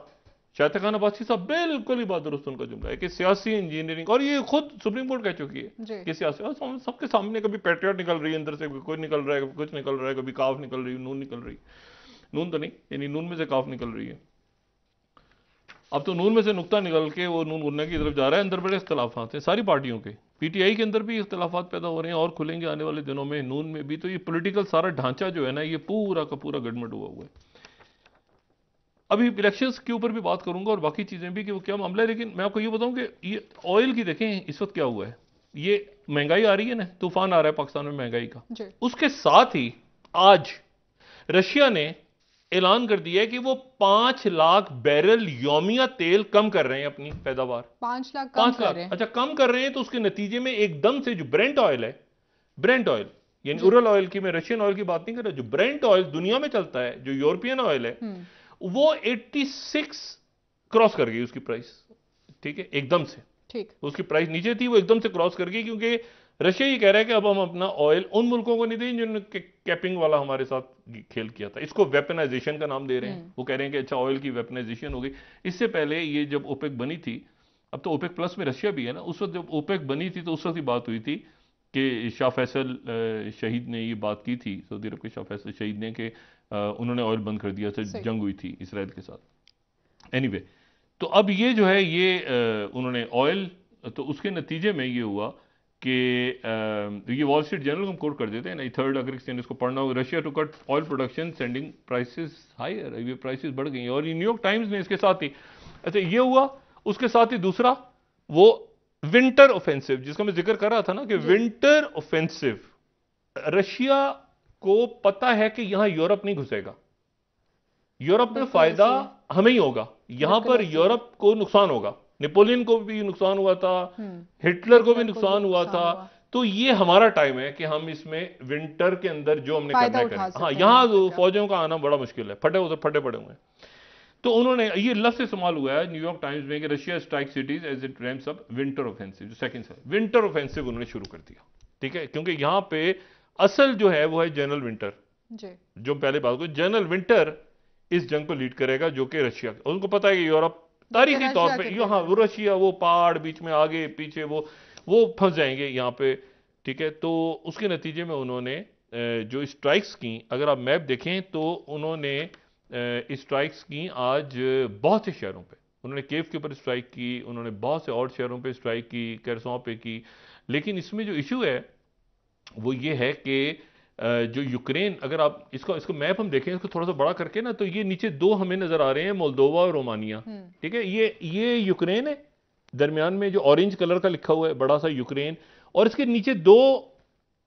शायद खान अब्बासी साहब बिल्कुल ही बात दुरुस्त उनका जुमला है कि सियासी इंजीनियरिंग, और ये खुद सुप्रीम कोर्ट कह चुकी है कि सियासी, और सबके सामने कभी पैट्रियट निकल रही है अंदर से, कोई निकल रहा है, कभी कुछ निकल रहा है, कभी काफ निकल रही है, नून निकल रही है, नून तो नहीं, यानी नून में से काफ निकल रही है। अब तो नून में से नुक्ता निकल के वो नून गुन्ना की तरफ जा रहा है। अंदर बड़े इख्तलाफात हैं सारी पार्टियों के, पीटीआई के अंदर भी इख्तलाफात पैदा हो रहे हैं और खुलेंगे आने वाले दिनों में, नून में भी। तो ये पॉलिटिकल सारा ढांचा जो है ना, ये पूरा का पूरा गड़बड़ हुआ है। अभी इलेक्शंस के ऊपर भी बात करूंगा और बाकी चीजें भी कि वो क्या मामला है, लेकिन मैं आपको ये बताऊं कि ये ऑयल की देखें इस वक्त क्या हुआ है। ये महंगाई आ रही है ना, तूफान आ रहा है पाकिस्तान में महंगाई का, उसके साथ ही आज रशिया ने ऐलान कर दिया है कि वो 5 लाख बैरल यौमिया तेल कम कर रहे हैं अपनी पैदावार। 5 लाख 5 लाख, अच्छा कम कर रहे हैं। तो उसके नतीजे में एकदम से जो ब्रेंट ऑयल है, ब्रेंट ऑयल यानी उरल ऑयल की, मैं रशियन ऑयल की बात नहीं कर रहा, जो ब्रेंट ऑयल दुनिया में चलता है, जो यूरोपियन ऑयल है, वो 86 क्रॉस कर गई उसकी प्राइस। ठीक है, एकदम से, ठीक, उसकी प्राइस नीचे थी, वो एकदम से क्रॉस कर गई, क्योंकि रशिया ये कह रहा है कि अब हम अपना ऑयल उन मुल्कों को नहीं दें जिन्होंने कैपिंग वाला हमारे साथ खेल किया था। इसको वेपनाइजेशन का नाम दे रहे हैं। वो कह रहे हैं कि अच्छा ऑयल की वेपनाइजेशन हो गई। इससे पहले ये जब ओपेक बनी थी, अब तो ओपेक प्लस में रशिया भी है ना, उस वक्त जब ओपेक बनी थी तो उस वक्त ही बात हुई थी कि शाह फैसल शहीद ने ये बात की थी, सऊदी अरब के शाह फैसल शहीद ने, कि उन्होंने ऑयल बंद कर दिया था, जंग हुई थी इसराइल के साथ। एनीवे, तो अब ये जो है ये उन्होंने ऑयल, तो उसके नतीजे में ये हुआ कि ये वॉल स्ट्रीट जर्नल को हम कोट कर देते हैं ना, थर्ड, अगर किसी ने इसको पढ़ना हो, Russia to cut oil production sending prices higher, ये प्राइसेस बढ़ गई। और न्यूयॉर्क टाइम्स ने इसके साथ ही, अच्छा ये हुआ, उसके साथ ही दूसरा वो विंटर ऑफेंसिव जिसका मैं जिक्र कर रहा था ना, कि विंटर ऑफेंसिव, रशिया को पता है कि यहां यूरोप नहीं घुसेगा, यूरोप में फायदा हमें ही होगा, यहां पर यूरोप को नुकसान होगा, नेपोलियन को भी नुकसान हुआ था, हिटलर को भी नुकसान हुआ था। तो ये हमारा टाइम है कि हम इसमें विंटर के अंदर जो हमने करना है, हाँ यहां फौजों का आना बड़ा मुश्किल है, फटे पड़े हुए हैं। तो उन्होंने ये लफ्ज इस्तेमाल हुआ है न्यूयॉर्क टाइम्स में कि Russia strike cities as it ramps up winter offensive, जो सेकंड है विंटर ऑफेंसिव उन्होंने शुरू कर दिया। ठीक है, क्योंकि यहां पे असल जो है वो है जनरल विंटर, जो पहले बात को, जनरल विंटर इस जंग को लीड करेगा, जो कि रशिया, उनको पता है कि यूरोप तारीखी तौर पे यहाँ, वो रशिया, वो पहाड़ बीच में आगे पीछे, वो फंस जाएंगे यहाँ पे। ठीक है, तो उसके नतीजे में उन्होंने जो स्ट्राइक्स की, अगर आप मैप देखें तो उन्होंने स्ट्राइक्स की आज बहुत से शहरों पे, उन्होंने केव के ऊपर स्ट्राइक की, उन्होंने बहुत से और शहरों पे स्ट्राइक की, केरसों पे की। लेकिन इसमें जो इशू है वो ये है कि जो यूक्रेन, अगर आप इसको मैप हम देखें, इसको थोड़ा सा बड़ा करके ना, तो ये नीचे दो हमें नजर आ रहे हैं, मोल्दोवा और रोमानिया। ठीक है, ये यूक्रेन है, दरमियान में जो ऑरेंज कलर का लिखा हुआ है बड़ा सा यूक्रेन, और इसके नीचे दो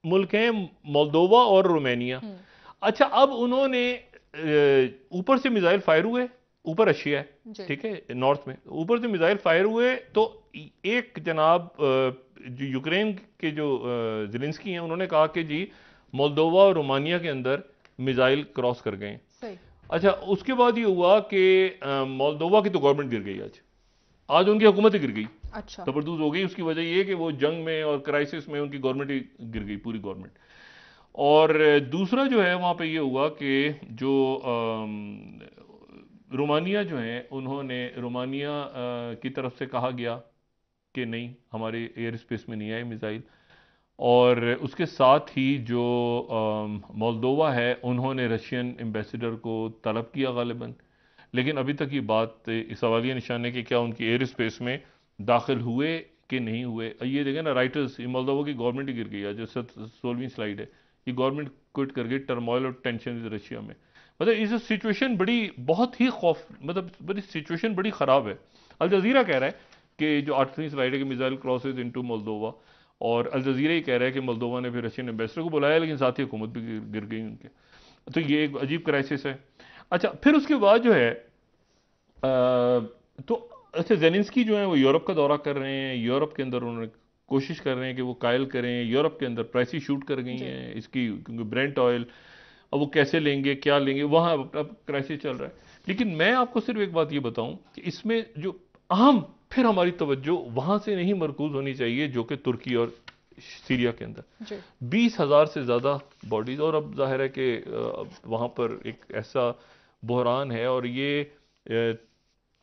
मुल्क हैं, मोल्दोवा और रोमानिया। अच्छा, अब उन्होंने ऊपर से मिसाइल फायर हुए, ऊपर रशिया है, ठीक है, नॉर्थ में ऊपर से मिसाइल फायर हुए, तो एक जनाब जो यूक्रेन के जो ज़ेलेंस्की हैं, उन्होंने कहा कि जी मोल्दोवा और रोमानिया के अंदर मिसाइल क्रॉस कर गए। अच्छा, उसके बाद ये हुआ कि मोल्दोवा की तो गवर्नमेंट गिर गई, आज उनकी हुकूमत ही गिर गई, अच्छा तबरदूज हो गई। उसकी वजह ये कि वो जंग में और क्राइसिस में उनकी गवर्नमेंट ही गिर गई, पूरी गवर्नमेंट। और दूसरा जो है वहां पे ये हुआ कि जो रोमानिया जो है, उन्होंने रोमानिया की तरफ से कहा गया कि नहीं, हमारे एयर स्पेस में नहीं आए मिसाइल। और उसके साथ ही जो मोल्दोवा है, उन्होंने रशियन एम्बेसडर को तलब किया गालिबन, लेकिन अभी तक ये बात इस सवालिया निशान है कि क्या उनकी एयर स्पेस में दाखिल हुए कि नहीं हुए। ये देखें ना, राइटर्स, मोल्दोवा की गवर्नमेंट ही गिर गई है, जो 16वीं स्लाइड है, ये गवर्नमेंट क्विट कर गई, टर्मोइल और टेंशन विद रशिया में। मतलब इस सिचुएशन बड़ी, बहुत ही खौफ, मतलब बड़ी सिचुएशन बड़ी ख़राब है। अल जज़ीरा कह रहा है कि जो 8वीं स्लाइड है कि मिसाइल क्रॉसेज इनटू मोल्दोवा, और अल जज़ीरा ही कह रहा है कि मोल्दोवा ने फिर रशियन एम्बेसडर को बुलाया, लेकिन साथ ही हुकूमत भी गिर गई उनके। तो ये एक अजीब क्राइसिस है। अच्छा, फिर उसके बाद जो है तो अच्छा, जेलेंस्की जो है वो यूरोप का दौरा कर रहे हैं, यूरोप के अंदर उन्होंने कोशिश कर रहे हैं कि वो कायल करें, यूरोप के अंदर प्राइसेस शूट कर गई जी। हैं इसकी, क्योंकि ब्रेंट ऑयल अब वो कैसे लेंगे, क्या लेंगे, वहाँ अब क्राइसिस चल रहा है। लेकिन मैं आपको सिर्फ एक बात ये बताऊं कि इसमें जो अहम, फिर हमारी तवज्जो वहाँ से नहीं मरकूज होनी चाहिए जो कि तुर्की और सीरिया के अंदर जी। 20,000 से ज़्यादा बॉडीज, और अब जाहिर है कि वहाँ पर एक ऐसा बहरान है, और ये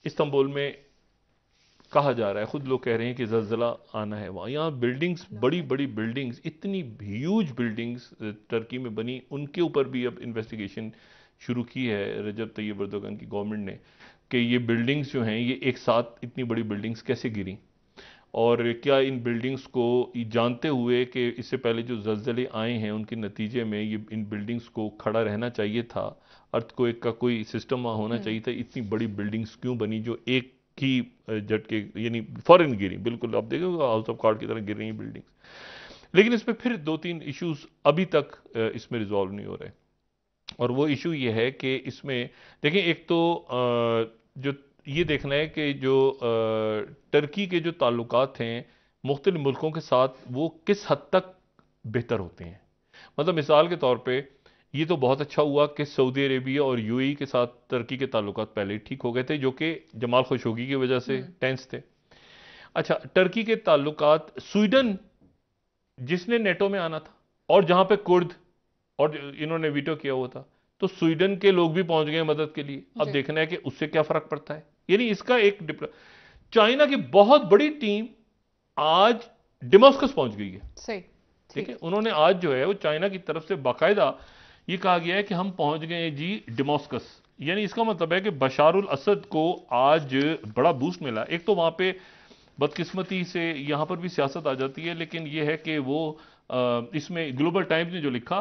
इस्तांबुल में कहा जा रहा है, खुद लोग कह रहे हैं कि ज़लज़ला आना है वहाँ। यहाँ बिल्डिंग्स, बड़ी बड़ी बिल्डिंग्स, इतनी ह्यूज बिल्डिंग्स टर्की में बनी, उनके ऊपर भी अब इन्वेस्टिगेशन शुरू की है रजब तैयब एर्दोगन की गवर्नमेंट ने, कि ये बिल्डिंग्स जो हैं ये एक साथ इतनी बड़ी बिल्डिंग्स कैसे गिरी, और क्या इन बिल्डिंग्स को जानते हुए कि इससे पहले जो ज़लज़ले आए हैं उनके नतीजे में ये इन बिल्डिंग्स को खड़ा रहना चाहिए था, अर्थक्वेक का कोई सिस्टम वहाँ होना चाहिए था, इतनी बड़ी बिल्डिंग्स क्यों बनी जो एक ही झटके यानी फौरन गिरी, बिल्कुल आप देखोगे हाउस ऑफ कार्ड की तरह गिर रही बिल्डिंग्स। लेकिन इसमें फिर 2-3 इश्यूज अभी तक इसमें रिजॉल्व नहीं हो रहे, और वो इशू ये है कि इसमें देखें, एक तो जो ये देखना है कि जो टर्की के जो ताल्लुकात हैं मुख्तलिफ मुल्कों के साथ वो किस हद तक बेहतर होते हैं। मतलब मिसाल के तौर पे ये तो बहुत अच्छा हुआ कि सऊदी अरेबिया और यूएई के साथ टर्की के ताल्लुकात पहले ही ठीक हो गए थे, जो कि जमाल खशोगी की वजह से टेंस थे। अच्छा, टर्की के ताल्लुकात स्वीडन जिसने नेटो में आना था, और जहां पे कुर्द और इन्होंने वीटो किया हुआ था, तो स्वीडन के लोग भी पहुंच गए मदद के लिए। अब देखना है कि उससे क्या फर्क पड़ता है। यानी इसका एक चाइना की बहुत बड़ी टीम आज डेमास्कस पहुंच गई है। सही, ठीक है, उन्होंने आज जो है वो चाइना की तरफ से बाकायदा ये कहा गया है कि हम पहुंच गए हैं जी डेमास्कस। यानी इसका मतलब है कि बशारुल असद को आज बड़ा बूस्ट मिला। एक तो वहां पे बदकिस्मती से यहां पर भी सियासत आ जाती है, लेकिन यह है कि वो इसमें ग्लोबल टाइम्स ने जो लिखा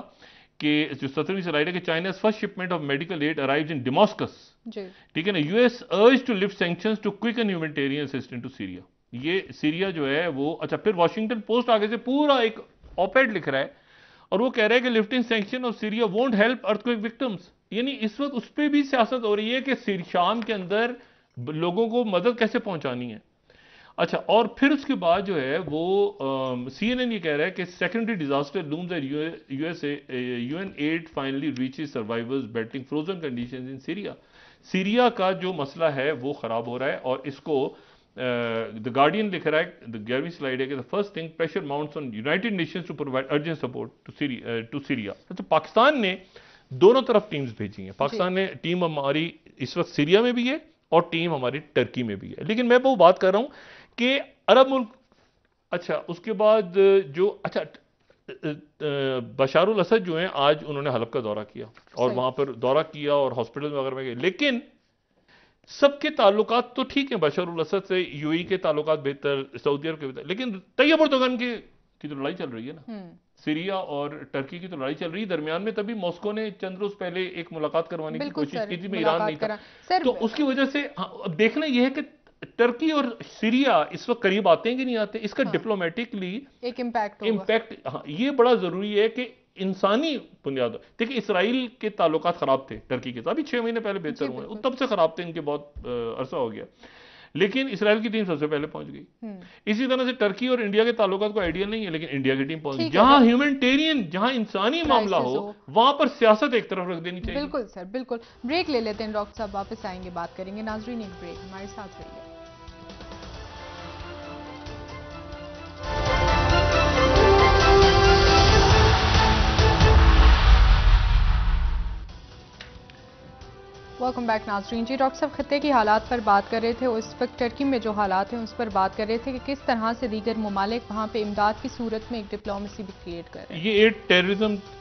कि जो 17वीं स्लाइड है कि China first shipment of medical aid arrives in Damascus. ठीक है ना, US urge to lift sanctions to quicken humanitarian assistance to Syria. ये सीरिया जो है वो, अच्छा, फिर वॉशिंगटन पोस्ट आगे से पूरा एक ऑपेड लिख रहा है, और वो कह रहा है कि lifting sanction of Syria won't help earthquake victims. यानी इस वक्त उस पर भी सियासत हो रही है कि शाम के अंदर लोगों को मदद कैसे पहुंचानी है। अच्छा, और फिर उसके बाद जो है वो सीएनएन ये कह रहा है कि secondary disaster looms at USA, UN aid finally reaches survivors battling frozen conditions in Syria. Syria का जो मसला है वो खराब हो रहा है, और इसको द गार्डियन लिख रहा है, द 11वीं स्लाइड है कि the first thing pressure mounts on United Nations to provide urgent support to Syria. तो पाकिस्तान ने दोनों तरफ टीम्स भेजी हैं। पाकिस्तान ने टीम हमारी इस वक्त सीरिया में भी है और टीम हमारी टर्की में भी है। लेकिन मैं वो बात कर रहा हूं कि अरब मुल्क, अच्छा उसके बाद जो, अच्छा, बशारुल असद जो हैं आज उन्होंने हलब का दौरा किया, और वहां पर दौरा किया और हॉस्पिटल वगैरह में गए, लेकिन सबके ताल्लुकात तो ठीक है, बशारुल असद से यूएई के ताल्लुकात बेहतर, सऊदी अरब के बेहतर, लेकिन तैयब एर्दोगन की तो लड़ाई चल रही है ना, सीरिया और टर्की की तो लड़ाई चल रही है। दरमियान में तभी मॉस्को ने चंद रोज पहले एक मुलाकात करवाने की कोशिश की थी, में ईरान नहीं था, तो उसकी वजह से अब देखना यह है कि टर्की और सीरिया इस वक्त करीब आते हैं कि नहीं आते, इसका डिप्लोमेटिकली एक इम्पैक्ट ये बड़ा जरूरी है कि इंसानी बुनियाद। देखिए, इसराइल के ताल्लुकात खराब थे टर्की के साथ, अभी 6 महीने पहले बेहतर हुए, तब से खराब थे इनके, बहुत अरसा हो गया, लेकिन इसराइल की टीम सबसे पहले पहुंच गई। इसी तरह से टर्की और इंडिया के ताल्लुकात को आइडिया नहीं है, लेकिन इंडिया की टीम पहुंच गई। जहां ह्यूमैनिटेरियन, जहां इंसानी मामला हो, वहां पर सियासत एक तरफ रख देनी चाहिए। बिल्कुल सर, बिल्कुल। ब्रेक ले लेते हैं डॉक्टर साहब, वापस आएंगे, बात करेंगे। नाजरीन, एक ब्रेक, हमारे साथ रहिए। वेलकम बैक नाजरीन। जी, डॉक्टर साहब खत्ते की हालात पर बात कर रहे थे, और इस वक्त टर्की में जो हालात हैं उस पर बात कर रहे थे कि किस तरह से दीगर ममालिक वहाँ पे इमदाद की सूरत में एक डिप्लोमेसी भी क्रिएट कर रहे हैं। ये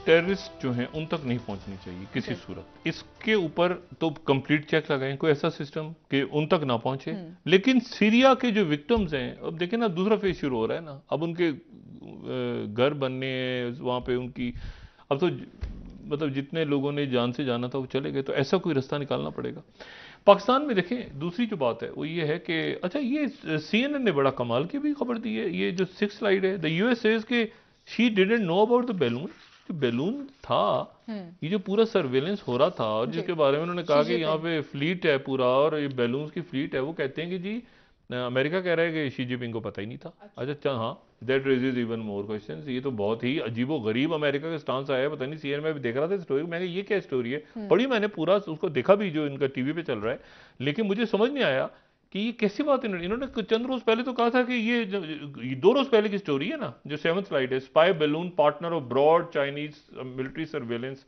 टेररिस्ट जो हैं उन तक नहीं पहुंचनी चाहिए किसी सूरत। इसके ऊपर तो कंप्लीट चेक लगाएं, कोई ऐसा सिस्टम कि उन तक ना पहुंचे। लेकिन सीरिया के जो विक्टिम्स हैं, अब देखें ना, दूसरा फेज शुरू हो रहा है ना, अब उनके घर बनने, वहाँ पे उनकी, अब तो मतलब जितने लोगों ने जान से जाना था वो चले गए, तो ऐसा कोई रास्ता निकालना पड़ेगा। पाकिस्तान में देखें, दूसरी जो बात है वो ये है कि, अच्छा, ये सीएनएन ने बड़ा कमाल की भी खबर दी है, ये जो 6 स्लाइड है, द यूएस सेज के she didn't know about the balloon. जो बैलून था, ये जो पूरा सर्वेलेंस हो रहा था, और जिसके बारे में उन्होंने कहा कि यहाँ पे फ्लीट है पूरा, और ये बैलून की फ्लीट है, वो कहते हैं कि जी अमेरिका कह रहा है कि शी जिनपिंग को पता ही नहीं था। अच्छा हाँ, that raises even more questions. ये तो बहुत ही अजीबो गरीब अमेरिका का स्टांस आया है। पता नहीं, सीएनएन में भी देख रहा था स्टोरी, मैंने ये क्या स्टोरी है पढ़ी, मैंने पूरा उसको देखा भी जो इनका टीवी पे चल रहा है, लेकिन मुझे समझ नहीं आया कि ये कैसी बात है। इन्होंने चंद रोज पहले तो कहा था कि ये 2 रोज पहले की स्टोरी है ना, जो 7th फ्लाइट है, spy balloon partner of broad Chinese military surveillance,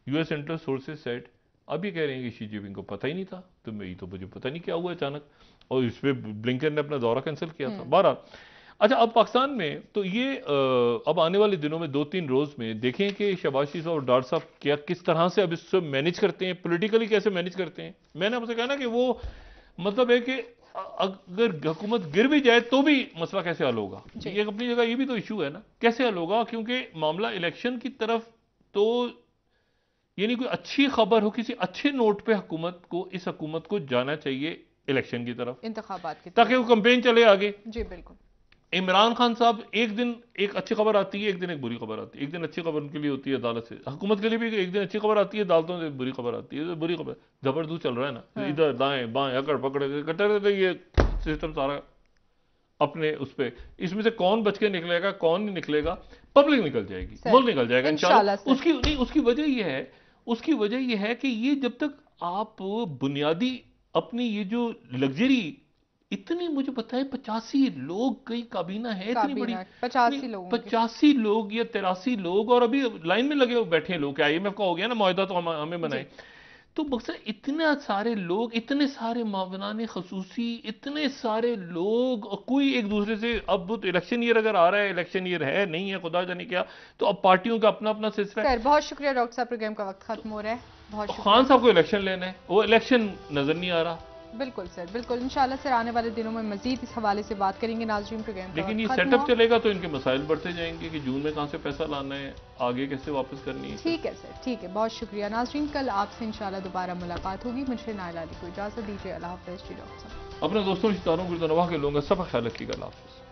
US intel sources set. अब ये कह रहे हैं कि शी जिनपिंग को पता ही नहीं था। तो मैं तो मुझे पता नहीं क्या हुआ अचानक, और इस पे ब्लिंकन ने अपना दौरा कैंसिल किया था। 12 अच्छा, अब पाकिस्तान में तो ये अब आने वाले दिनों में 2-3 रोज में देखें कि शहबाज शरीफ और डार साहब क्या किस तरह से अब इससे मैनेज करते हैं, पॉलिटिकली कैसे मैनेज करते हैं। मैंने आपसे कहा ना कि वो मतलब है कि अगर हुकूमत गिर भी जाए तो भी मसला कैसे हल होगा, ये अपनी जगह ये भी तो इशू है ना, कैसे हल होगा, क्योंकि मामला इलेक्शन की तरफ तो यानी कोई अच्छी खबर हो, किसी अच्छे नोट पे हुकूमत को, इस हुकूमत को जाना चाहिए इलेक्शन की तरफ, इंतखाबात की तरफ, ताकि वो कैंपेन चले आगे। जी बिल्कुल। इमरान खान साहब एक दिन एक अच्छी खबर आती है, एक दिन एक बुरी खबर आती है। एक दिन अच्छी खबर उनके लिए होती है अदालत से, हुकूमत के लिए भी एक दिन अच्छी खबर आती है, अदालतों से बुरी खबर आती है। बुरी खबर जबरदस्त चल रहा है ना, इधर दाएं बाएं अकड़ पकड़ करते रहते, ये सिस्टम सारा अपने उस पे। इसमें से कौन बच के निकलेगा, कौन नहीं निकलेगा, पब्लिक निकल जाएगी, मुल्क निकल जाएगा इंशाल्लाह। उसकी वजह यह है कि ये जब तक आप बुनियादी अपनी ये जो लग्जरी, इतनी मुझे पता है 85 लोग, कई काबीना है इतनी बड़ी, 85 लोग या 83 लोग, और अभी लाइन में लगे बैठे हैं लोग कि आईएमएफ का हो गया ना मुआहदा तो हमें बनाए। तो मकसद इतने सारे लोग, इतने सारे मावनाने खसूसी, इतने सारे लोग, और कोई एक दूसरे से, अब तो इलेक्शन ईयर अगर आ रहा है, इलेक्शन ईयर है नहीं है खुदा जाने क्या, तो अब पार्टियों का अपना अपना सिलसिला है। बहुत शुक्रिया डॉक्टर साहब, प्रोग्राम का वक्त खत्म हो रहा है। बहुत खान साहब को इलेक्शन लेना है, वो इलेक्शन नजर नहीं आ रहा। बिल्कुल सर, बिल्कुल। इंशाल्लाह सर आने वाले दिनों में मजीद इस हवाले से बात करेंगे। नाज़रीन, प्रोग्राम लेकिन ये सेटअप चलेगा तो इनके मसाइल बढ़ते जाएंगे कि जून में कहां से पैसा लाना है, आगे कैसे वापस करनी है। ठीक है सर, ठीक है, बहुत शुक्रिया। नाज़रीन, कल आपसे इंशाल्लाह दोबारा मुलाकात होगी। मुझे नाइला अली को इजाजत दीजिए। अल्लाह हाफ़िज़ जी डॉक्टर साहब। अपने दोस्तों रिश्तेदारों गुरदनवाह के लोगों का सब ख्याल रखिएगा। अल्लाह हाफ़िज़।